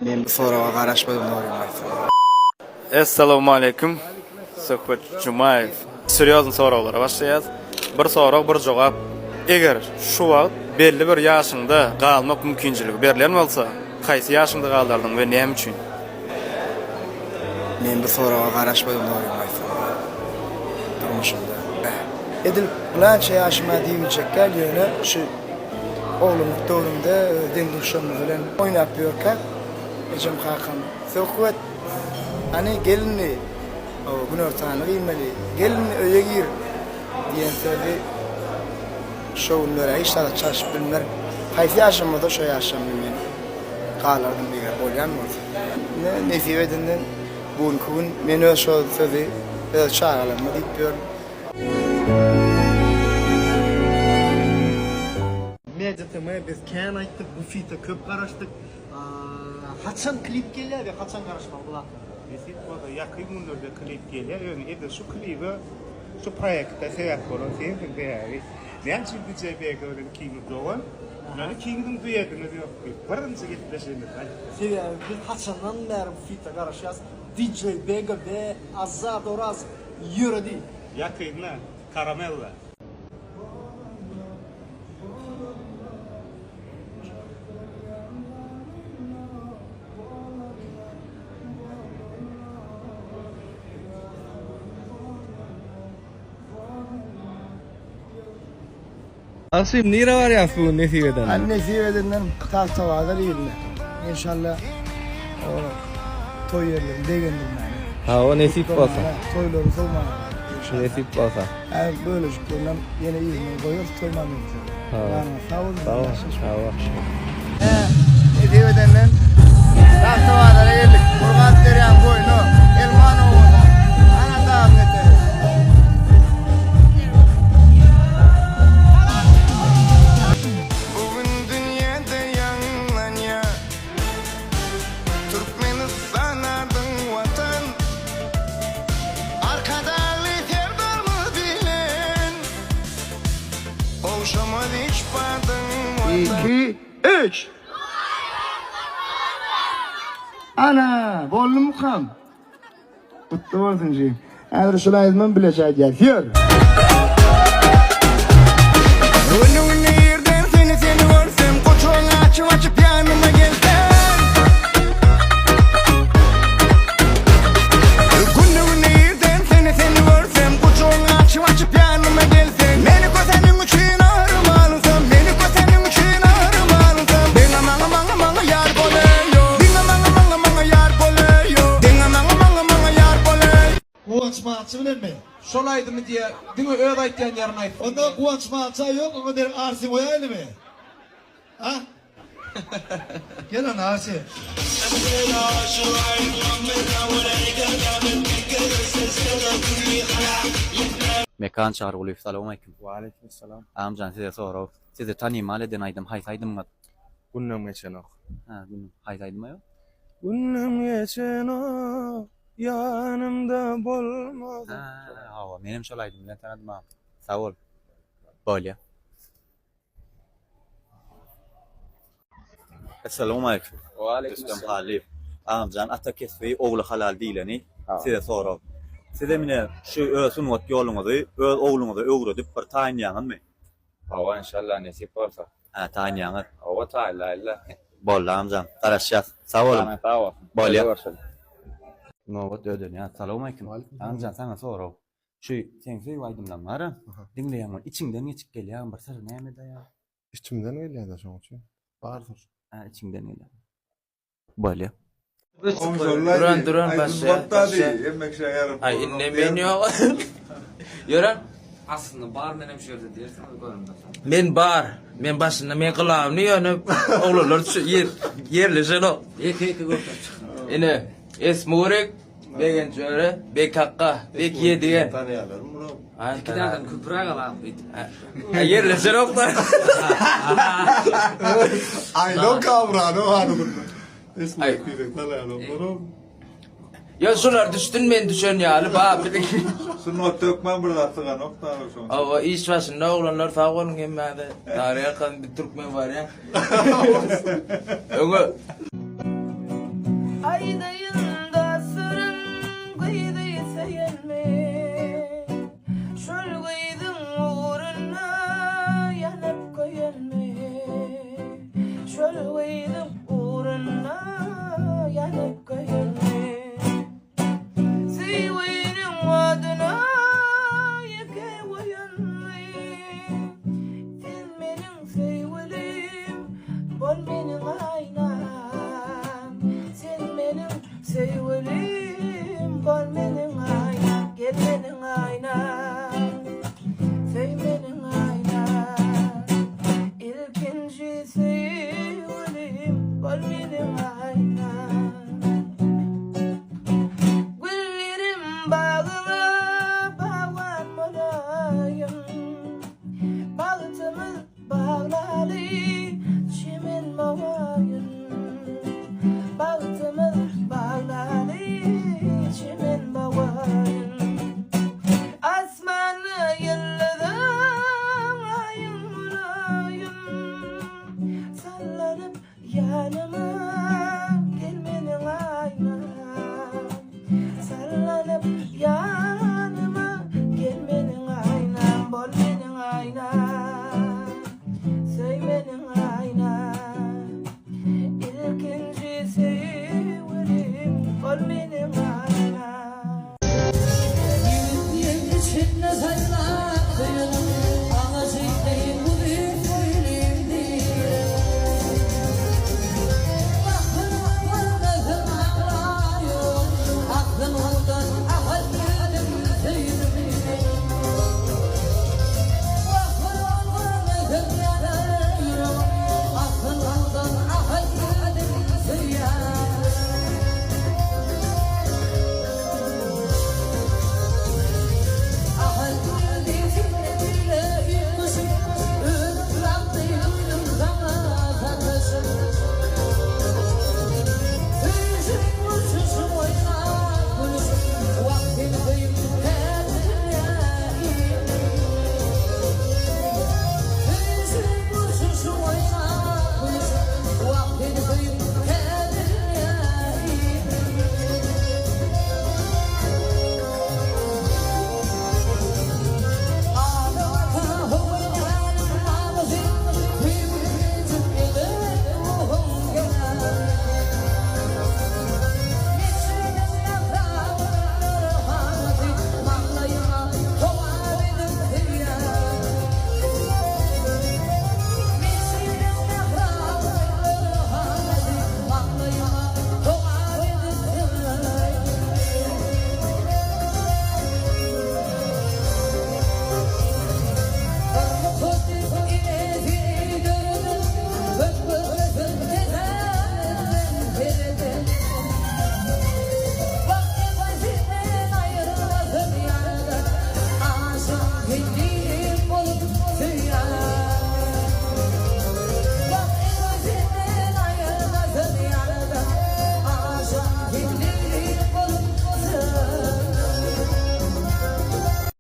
Men bu soraga garaşmadım doýmaýsyn. Assalamu alaykum. Söhbet Jumayev. Seriozny soraglary başlaýar. Bir sorag, bir jogap. Eger şu wagt belli bir ýaşyňda galmak mümkinçiligi berilen bolsa, haýsy ýaşyňda galdyrdың we näme üçin? Men bu soraga garaşmadım doýmaýsyn. Durmuşymda. Edil plança ýaşyma diýmejek ýöne şu oğlumluk döwrümde den duşamy bilen oýnap ýörkä. Ejim kakam. Söhbet hani gelinni o gün ortağını giymeli. Gelinni öye gir diyen söyledi. Şovunlara hiç daha çalışıp bilmer. Hayfi yaşamada şu yaşam bilmem. Kalardım bir yer. Olyan mı? Nesip edinden bugün gün beni öyle söyledi. Böyle çağıralım deyip diyorum. Medetime biz kan ayttık, bu fiyata köp garaştık. Haçan klip gelýär we haçan garaşmak bular? Esit boda ýaky günlerde klip gelýär. Ýöne ede şu klibi şu proýektde sebäp bolan sen bilýäri. Näçe DJ gören kiňi dogan. Näme kiňiň duýadyny ýok. Birinji gitleşende. Sebebi biz haçandan beri bu fiyata garaşýas. DJ Bega ve Azad Oraz ýöredi. Ýakyna karamella. Asim nira var ya bu nesibeden? Hani nesip edenden tahta vardır yerine. İnşallah o toy yerlerinde degendim yani. Ha o nesip olsa. Toyları soğumaya. Nesip olsa. Yani böyle şükürler yine iyi koyuyor, toymam yok. Ha. Yani sağ olun. Sağ ol. Sağ ol. Nesip edenden tahta vardır yerlik. Kurban teriyan boynu. Elman oğlu. Ana dağım yeter. Bugün dünyada yanlanya Türkmenistan'adın vatan Arkadalı terdalmı bilen Oğuşamaz hiç badın vatan 2, 3. Ana, bollu mu kam? Kutlu olsun şeyim. Eğer şuna izmem bilecek geliyor. Önüne yerden seni görsem Koçuğunu açıp yanıma gelsen Önüne yerden seni görsem Koçuğunu açıp yanıma gelsen Beni senin için ağrım alınsam Beni senin için ağrım alınsam Dina manga yar boleyo Dina manga yar boleyo Dina manga yar boleyo Kuvanç maçı bilen mi? Şolaydı mı diye, değil mi? Öyle aytyan yarın ayt. Onda kuvanç maçı yok, ona der Arsim oyaylı mı? Ha? Gel lan Arsim. Mekan çağrılıyor. Selamun aleyküm. Wa aleykümselam. Amcan size soru. Sizi tanıyım hale denaydım. Haysaydım mı? Günnäm geçenok. Ha, bilmiyorum. Haysaydım mı yok? Günnäm geçenok. Yanımda bolmaz. Ha, hava. Benim şolaydım. Ben tanıdım ha. Sağ ol. Böyle. Selamun aleyküm. Wa aleykümselam. Halif. Amcan ata kesfi oğlu halal değileni. Size soru. Size mine şu ölsün vat yolunuzu, oğlunuzu öğretip bir tayin yanın mı? Hava inşallah nasip olsa. Ha, tayin yanın. Hava ta'ala illa. Bolla amcan. Tarashacağız. Sağ olun. Sağ ol. Böyle. Novat ödün ya. Selamun aleyküm. Amcan sana soru. Şu sen söyleydim var. Dinleyen içinden geçip geliyor. Bir sır neydi ya? İçimden gelýär da şoň üçin. Bardyr. Ha, içinden geliyor. Böyle. Duran başla. Ay inlemeyin yok. Yoran. Aslında bar menem şöyle dersin görüm. Men bar. Men başında men kılavını yönü. Oğlular yerleşen o. Eki Ine Esmurek. Begen şöyle. Bek hakka. Bek ye diye. Tanıyalım bunu. Giderden küpüre kalan. Yerleşen o da. Ay no kavra no hanım. Esmek bir tanıyalım bunu. Ya şular düştün men düşen ya. Ba Şunu tökmen burada tıga nokta şoň. Ama iş başında oğlanlar falan gelmedi. Tarihe kan bir Türkmen var ya. Öyle. Aydayında sırın kıydı seyenme. Şöl kıydın uğruna yanıp koyanme. Şöl kıydın uğruna yanıp koyanme. Seyvenin adına yeke koyanme. Sen benim seyvelim, bol benim aynam. Sen benim seyvelim, bol benim